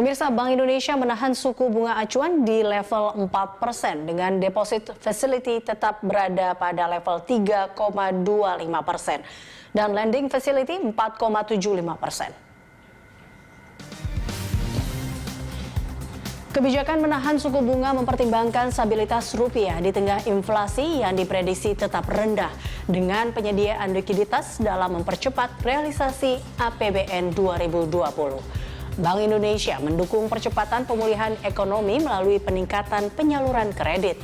Pemirsa, Bank Indonesia menahan suku bunga acuan di level 4% dengan deposit facility tetap berada pada level 3,25% dan lending facility 4,75%. Kebijakan menahan suku bunga mempertimbangkan stabilitas rupiah di tengah inflasi yang diprediksi tetap rendah dengan penyediaan likuiditas dalam mempercepat realisasi APBN 2020. Bank Indonesia mendukung percepatan pemulihan ekonomi melalui peningkatan penyaluran kredit.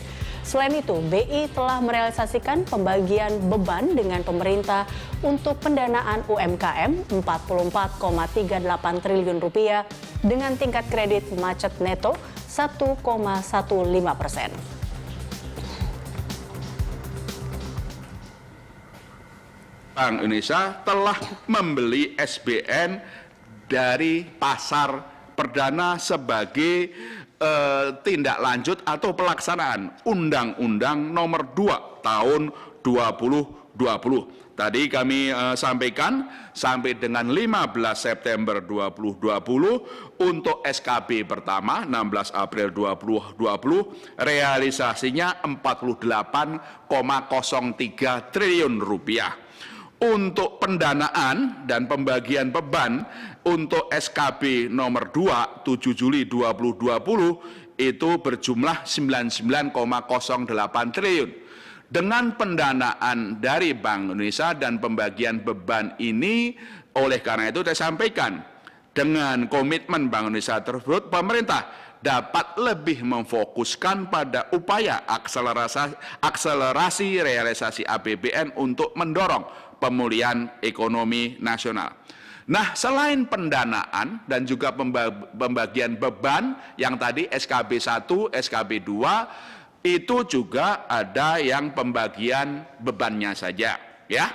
Selain itu, BI telah merealisasikan pembagian beban dengan pemerintah untuk pendanaan UMKM 44,38 triliun rupiah dengan tingkat kredit macet neto 1,15%. Bank Indonesia telah membeli SBN dari pasar perdana sebagai tindak lanjut atau pelaksanaan Undang-Undang Nomor 2 Tahun 2020. Tadi kami sampaikan sampai dengan 15 September 2020 untuk SKB pertama 16 April 2020 realisasinya 48,03 triliun rupiah. Untuk pendanaan dan pembagian beban untuk SKB nomor 2 7 Juli 2020 itu berjumlah 99,08 triliun. Dengan pendanaan dari Bank Indonesia dan pembagian beban ini, oleh karena itu saya sampaikan, dengan komitmen Bank Indonesia tersebut, pemerintah dapat lebih memfokuskan pada upaya akselerasi realisasi APBN untuk mendorong pemulihan ekonomi nasional. Nah, selain pendanaan dan juga pembagian beban yang tadi SKB 1, SKB 2, itu juga ada yang pembagian bebannya saja, ya,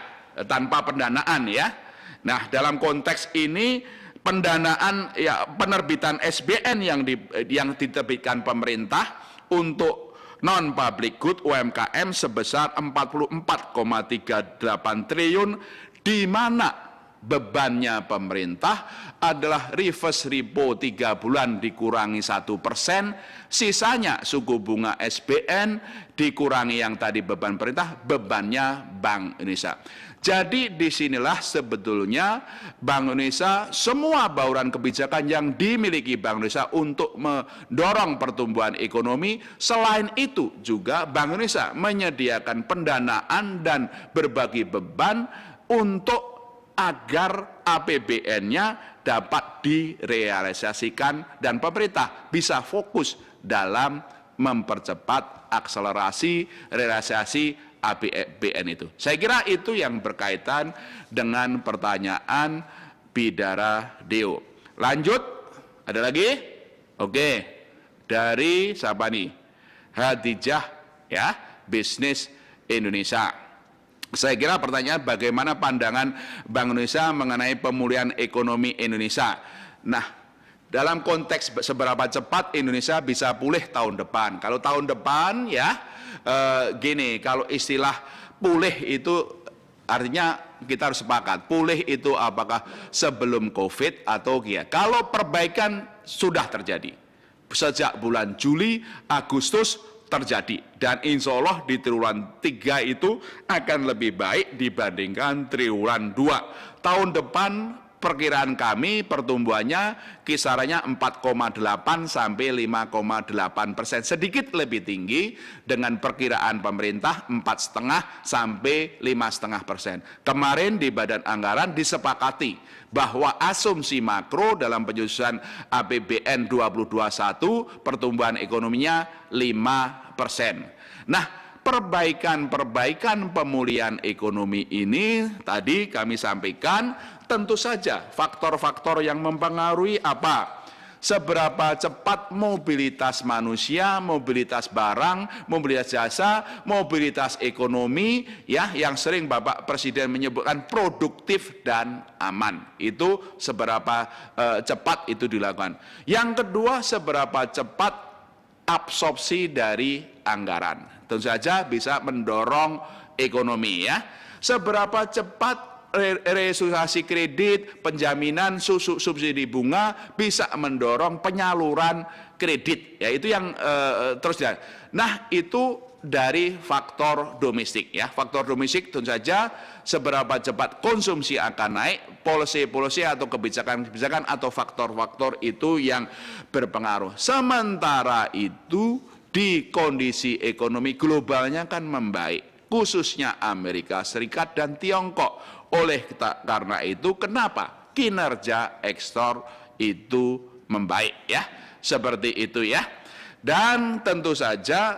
tanpa pendanaan, ya. Nah, dalam konteks ini pendanaan, ya, penerbitan SBN yang diterbitkan pemerintah untuk non-public good UMKM sebesar 44,38 triliun, di mana bebannya pemerintah adalah reverse repo 3 bulan dikurangi 1%, sisanya suku bunga SBN dikurangi yang tadi beban pemerintah, bebannya Bank Indonesia. Jadi disinilah sebetulnya Bank Indonesia, semua bauran kebijakan yang dimiliki Bank Indonesia untuk mendorong pertumbuhan ekonomi. Selain itu juga Bank Indonesia menyediakan pendanaan dan berbagi beban untuk agar APBN-nya dapat direalisasikan dan pemerintah bisa fokus dalam mempercepat akselerasi realisasi APBN itu. Saya kira itu yang berkaitan dengan pertanyaan Bidara Deo. Lanjut, ada lagi? Oke, dari siapa nih? Hadijah, ya, Bisnis Indonesia. Saya kira pertanyaan bagaimana pandangan Bank Indonesia mengenai pemulihan ekonomi Indonesia. Nah, dalam konteks seberapa cepat Indonesia bisa pulih tahun depan. Kalau tahun depan, ya, gini, kalau istilah pulih itu artinya kita harus sepakat, pulih itu apakah sebelum COVID atau ya. Kalau perbaikan sudah terjadi sejak bulan Juli, Agustus terjadi, dan insya Allah di triwulan 3 itu akan lebih baik dibandingkan triwulan 2. Tahun depan perkiraan kami pertumbuhannya kisarannya 4,8 sampai 5,8%, sedikit lebih tinggi dengan perkiraan pemerintah 4,5 sampai 5,5%. Kemarin di Badan Anggaran disepakati bahwa asumsi makro dalam penyusunan APBN 2021 pertumbuhan ekonominya 5%. Nah, perbaikan pemulihan ekonomi ini tadi kami sampaikan, tentu saja faktor-faktor yang mempengaruhi apa? Seberapa cepat mobilitas manusia, mobilitas barang, mobilitas jasa, mobilitas ekonomi, ya, yang sering Bapak Presiden menyebutkan produktif dan aman. Itu seberapa cepat itu dilakukan. Yang kedua, seberapa cepat absorpsi dari anggaran. Tentu saja bisa mendorong ekonomi, ya. Seberapa cepat restrukturisasi kredit, penjaminan subsidi bunga bisa mendorong penyaluran kredit. Ya, itu yang terus. Nah, itu dari faktor domestik, ya. Faktor domestik tentu saja seberapa cepat konsumsi akan naik, policy atau kebijakan atau faktor-faktor itu yang berpengaruh. Sementara itu di kondisi ekonomi globalnya kan membaik, khususnya Amerika Serikat dan Tiongkok. Karena itu kenapa kinerja ekspor itu membaik, ya. Seperti itu, ya. Dan tentu saja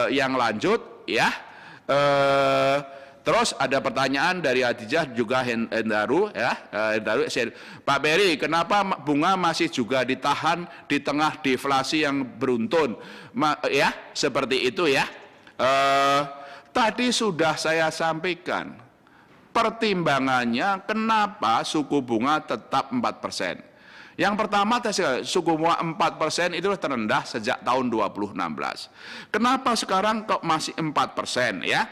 yang lanjut, ya. Terus ada pertanyaan dari Adijah juga Hendaru, ya. Pak Beri, kenapa bunga masih juga ditahan di tengah deflasi yang beruntun? Ya, seperti itu, ya. Tadi sudah saya sampaikan pertimbangannya kenapa suku bunga tetap 4%. Yang pertama, suku bunga 4% itu terendah sejak tahun 2016. Kenapa sekarang kok masih 4%, ya?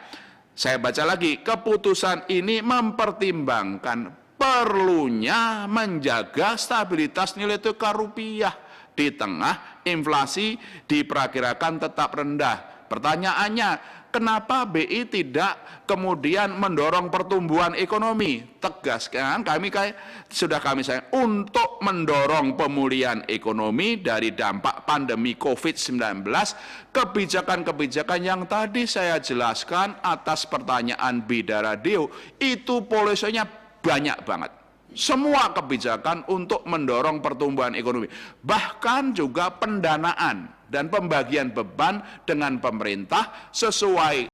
Saya baca lagi, keputusan ini mempertimbangkan perlunya menjaga stabilitas nilai tukar rupiah di tengah inflasi diperkirakan tetap rendah. Pertanyaannya, kenapa BI tidak kemudian mendorong pertumbuhan ekonomi? Tegaskan, kami sampaikan untuk mendorong pemulihan ekonomi dari dampak pandemi COVID-19, kebijakan-kebijakan yang tadi saya jelaskan atas pertanyaan Bida Radio, itu polisinya banyak banget. Semua kebijakan untuk mendorong pertumbuhan ekonomi, bahkan juga pendanaan dan pembagian beban dengan pemerintah sesuai